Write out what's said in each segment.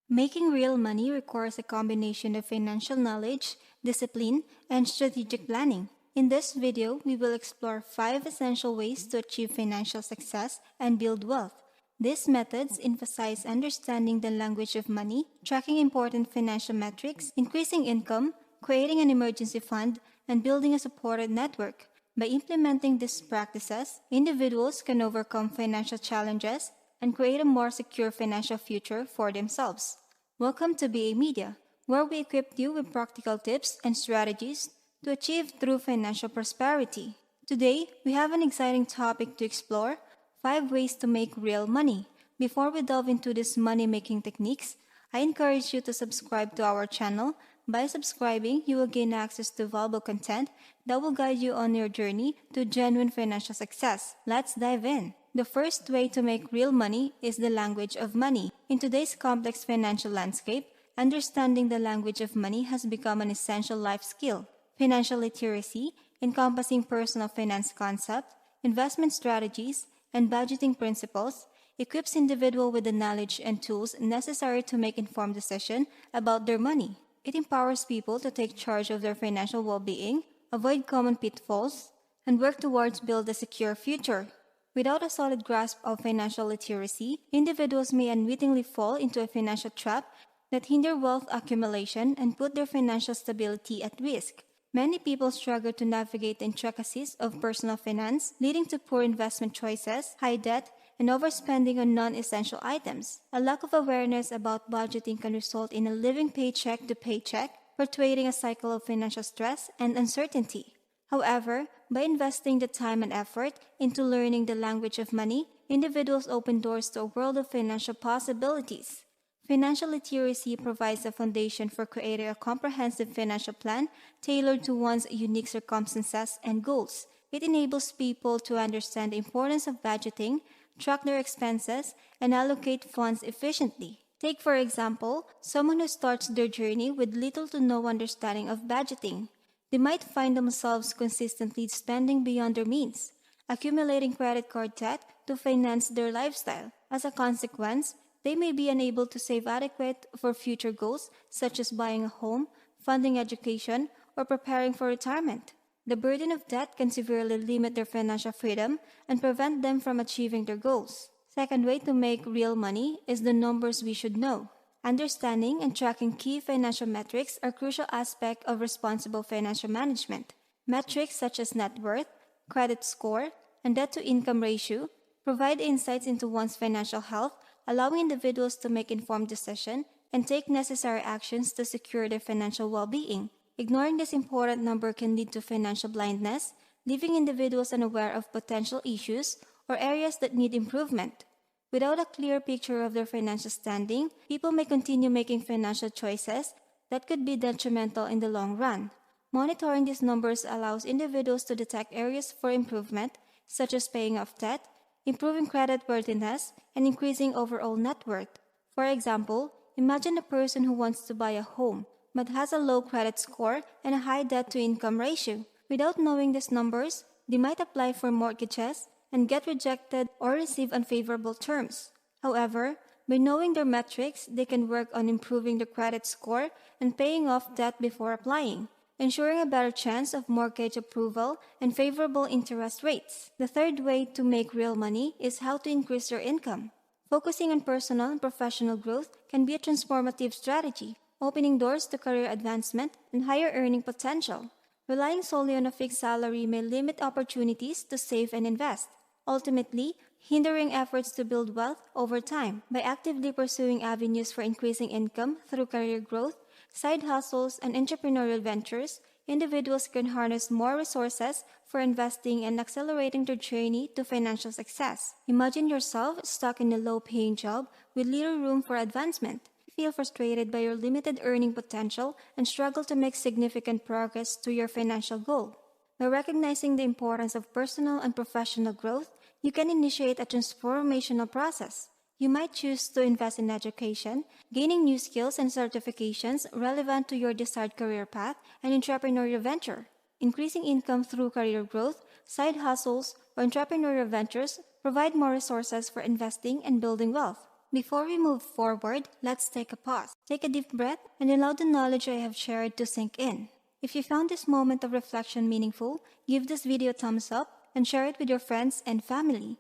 Making real money requires a combination of financial knowledge, discipline, and strategic planning. In this video, we will explore 5 essential ways to achieve financial success and build wealth. These methods emphasize understanding the language of money, tracking important financial metrics, increasing income, creating an emergency fund, and building a supported network. By implementing these practices, individuals can overcome financial challenges and create a more secure financial future for themselves. Welcome to BA Media, where we equip you with practical tips and strategies to achieve true financial prosperity. Today, we have an exciting topic to explore: 5 ways to make real money. Before we delve into these money making techniques, I encourage you to subscribe to our channel. By subscribing, you will gain access to valuable content that will guide you on your journey to genuine financial success. Let's dive in. The first way to make real money is the language of money. In today's complex financial landscape, understanding the language of money has become an essential life skill. Financial literacy, encompassing personal finance concepts, investment strategies, and budgeting principles, equips individuals with the knowledge and tools necessary to make informed decisions about their money. It empowers people to take charge of their financial well-being, avoid common pitfalls, and work towards build a secure future. Without a solid grasp of financial literacy, individuals may unwittingly fall into a financial trap that hinder wealth accumulation and put their financial stability at risk. Many people struggle to navigate the intricacies of personal finance, leading to poor investment choices, high debt, and overspending on non-essential items. A lack of awareness about budgeting can result in a living paycheck to paycheck, perpetuating a cycle of financial stress and uncertainty. However, by investing the time and effort into learning the language of money, individuals open doors to a world of financial possibilities. Financial literacy provides a foundation for creating a comprehensive financial plan tailored to one's unique circumstances and goals. It enables people to understand the importance of budgeting, track their expenses, and allocate funds efficiently. Take, for example, someone who starts their journey with little to no understanding of budgeting. They might find themselves consistently spending beyond their means, accumulating credit card debt to finance their lifestyle. As a consequence, they may be unable to save adequate for future goals such as buying a home, funding education, or preparing for retirement. The burden of debt can severely limit their financial freedom and prevent them from achieving their goals. Second way to make real money is the numbers we should know. Understanding and tracking key financial metrics are crucial aspects of responsible financial management. Metrics such as net worth, credit score, and debt-to-income ratio provide insights into one's financial health, allowing individuals to make informed decisions and take necessary actions to secure their financial well-being. Ignoring this important number can lead to financial blindness, leaving individuals unaware of potential issues or areas that need improvement. Without a clear picture of their financial standing, people may continue making financial choices that could be detrimental in the long run. Monitoring these numbers allows individuals to detect areas for improvement, such as paying off debt, improving creditworthiness, and increasing overall net worth. For example, imagine a person who wants to buy a home but has a low credit score and a high debt-to-income ratio. Without knowing these numbers, they might apply for mortgages and get rejected or receive unfavorable terms. However, by knowing their metrics, they can work on improving their credit score and paying off debt before applying, ensuring a better chance of mortgage approval and favorable interest rates. The third way to make real money is how to increase your income. Focusing on personal and professional growth can be a transformative strategy, opening doors to career advancement and higher earning potential. Relying solely on a fixed salary may limit opportunities to save and invest, ultimately hindering efforts to build wealth over time. By actively pursuing avenues for increasing income through career growth, side hustles, and entrepreneurial ventures, individuals can harness more resources for investing and accelerating their journey to financial success. Imagine yourself stuck in a low-paying job with little room for advancement. Feel frustrated by your limited earning potential and struggle to make significant progress to your financial goal. By recognizing the importance of personal and professional growth, you can initiate a transformational process. You might choose to invest in education, gaining new skills and certifications relevant to your desired career path and entrepreneurial venture. Increasing income through career growth, side hustles, or entrepreneurial ventures provide more resources for investing and building wealth. Before we move forward, let's take a pause. Take a deep breath and allow the knowledge I have shared to sink in. If you found this moment of reflection meaningful, give this video a thumbs up and share it with your friends and family.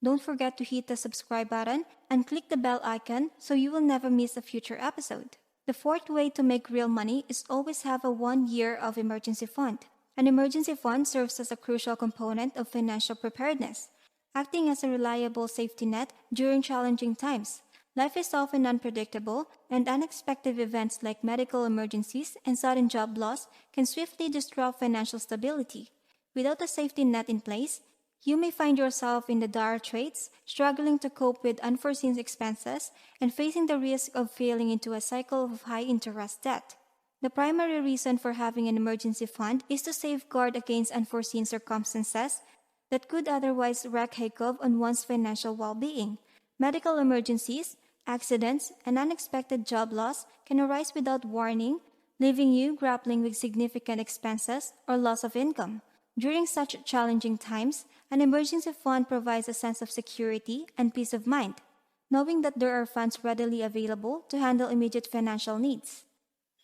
Don't forget to hit the subscribe button and click the bell icon so you will never miss a future episode. The fourth way to make real money is always have a 1 year of emergency fund. An emergency fund serves as a crucial component of financial preparedness, acting as a reliable safety net during challenging times. Life is often unpredictable, and unexpected events like medical emergencies and sudden job loss can swiftly disrupt financial stability. Without a safety net in place, you may find yourself in the dire straits, struggling to cope with unforeseen expenses and facing the risk of falling into a cycle of high-interest debt. The primary reason for having an emergency fund is to safeguard against unforeseen circumstances that could otherwise wreak havoc on one's financial well-being. Medical emergencies, accidents, and unexpected job loss can arise without warning, leaving you grappling with significant expenses or loss of income. During such challenging times, an emergency fund provides a sense of security and peace of mind, knowing that there are funds readily available to handle immediate financial needs.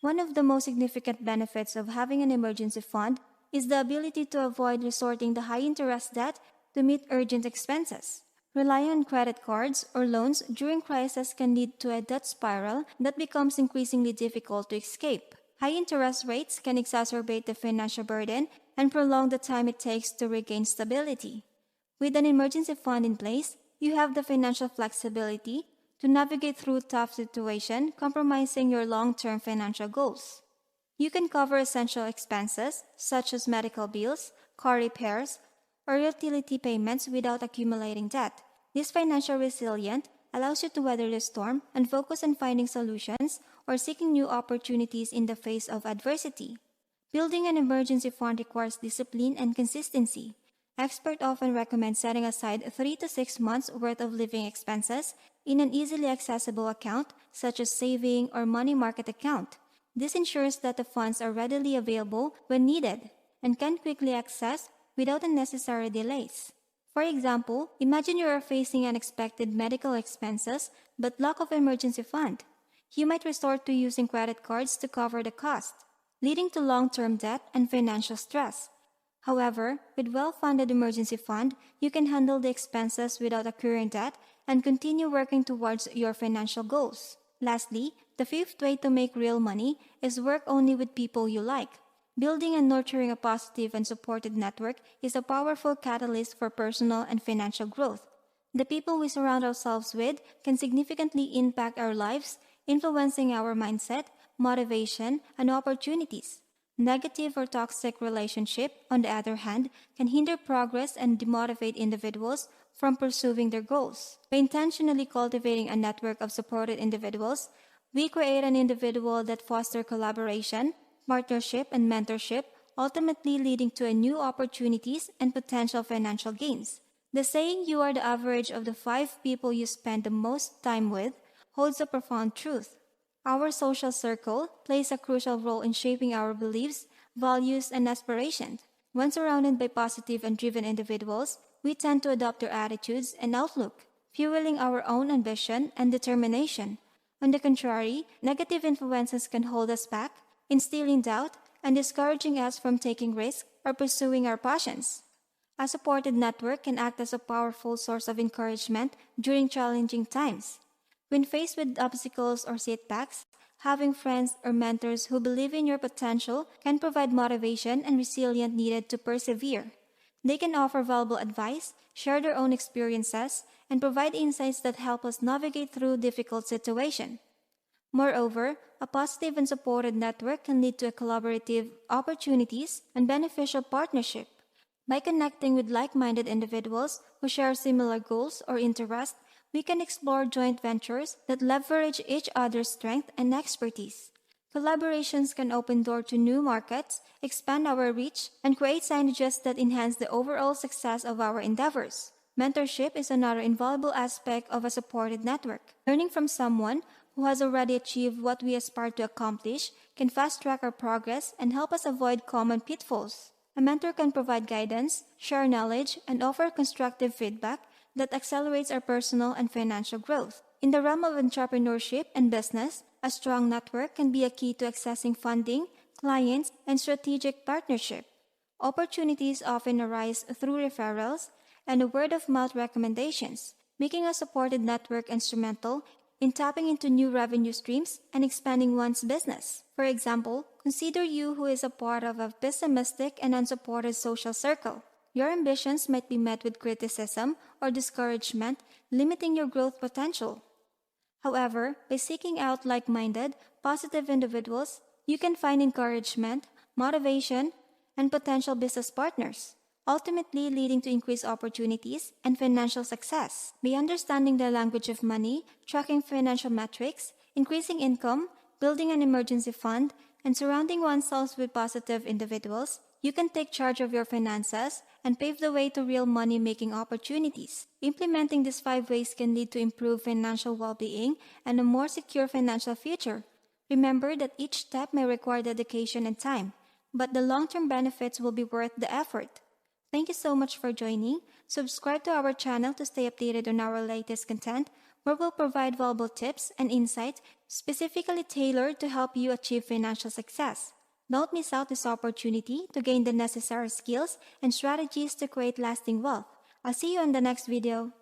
One of the most significant benefits of having an emergency fund is the ability to avoid resorting to high-interest debt to meet urgent expenses. Relying on credit cards or loans during crisis can lead to a debt spiral that becomes increasingly difficult to escape. High interest rates can exacerbate the financial burden and prolong the time it takes to regain stability. With an emergency fund in place, you have the financial flexibility to navigate through tough situations, compromising your long-term financial goals. You can cover essential expenses such as medical bills, car repairs, or utility payments without accumulating debt. This financial resilience allows you to weather the storm and focus on finding solutions or seeking new opportunities in the face of adversity. Building an emergency fund requires discipline and consistency. Experts often recommend setting aside 3 to 6 months' worth of living expenses in an easily accessible account such as saving or money market account. This ensures that the funds are readily available when needed and can quickly access without unnecessary delays. For example, imagine you are facing unexpected medical expenses but lack of emergency fund. You might resort to using credit cards to cover the cost, leading to long-term debt and financial stress. However, with well-funded emergency fund, you can handle the expenses without accruing debt and continue working towards your financial goals. Lastly, the fifth way to make real money is work only with people you like. Building and nurturing a positive and supported network is a powerful catalyst for personal and financial growth. The people we surround ourselves with can significantly impact our lives, influencing our mindset, motivation, and opportunities. Negative or toxic relationship, on the other hand, can hinder progress and demotivate individuals from pursuing their goals. By intentionally cultivating a network of supported individuals, we create an individual that fosters collaboration, partnership, and mentorship, ultimately leading to new opportunities and potential financial gains. The saying, "you are the average of the 5 people you spend the most time with," holds a profound truth. Our social circle plays a crucial role in shaping our beliefs, values, and aspirations. When surrounded by positive and driven individuals, we tend to adopt their attitudes and outlook, fueling our own ambition and determination. On the contrary, negative influences can hold us back, instilling doubt and discouraging us from taking risks or pursuing our passions. A supported network can act as a powerful source of encouragement during challenging times. When faced with obstacles or setbacks, having friends or mentors who believe in your potential can provide motivation and resilience needed to persevere. They can offer valuable advice, share their own experiences, and provide insights that help us navigate through difficult situations. Moreover, a positive and supported network can lead to collaborative opportunities and beneficial partnership. By connecting with like-minded individuals who share similar goals or interests, we can explore joint ventures that leverage each other's strength and expertise. Collaborations can open doors to new markets, expand our reach, and create synergies that enhance the overall success of our endeavors. Mentorship is another invaluable aspect of a supported network. Learning from someone who has already achieved what we aspire to accomplish can fast-track our progress and help us avoid common pitfalls. A mentor can provide guidance, share knowledge, and offer constructive feedback that accelerates our personal and financial growth. In the realm of entrepreneurship and business, a strong network can be a key to accessing funding, clients, and strategic partnership. Opportunities often arise through referrals and word-of-mouth recommendations, making a supported network instrumental in tapping into new revenue streams and expanding one's business. For example, consider you who is a part of a pessimistic and unsupported social circle. Your ambitions might be met with criticism or discouragement, limiting your growth potential. However, by seeking out like-minded, positive individuals, you can find encouragement, motivation, and potential business partners, ultimately leading to increased opportunities and financial success. By understanding the language of money, tracking financial metrics, increasing income, building an emergency fund, and surrounding oneself with positive individuals, you can take charge of your finances and pave the way to real money-making opportunities. Implementing these 5 ways can lead to improved financial well-being and a more secure financial future. Remember that each step may require dedication and time, but the long-term benefits will be worth the effort. Thank you so much for joining. Subscribe to our channel to stay updated on our latest content, where we'll provide valuable tips and insights specifically tailored to help you achieve financial success. Don't miss out this opportunity to gain the necessary skills and strategies to create lasting wealth. I'll see you in the next video.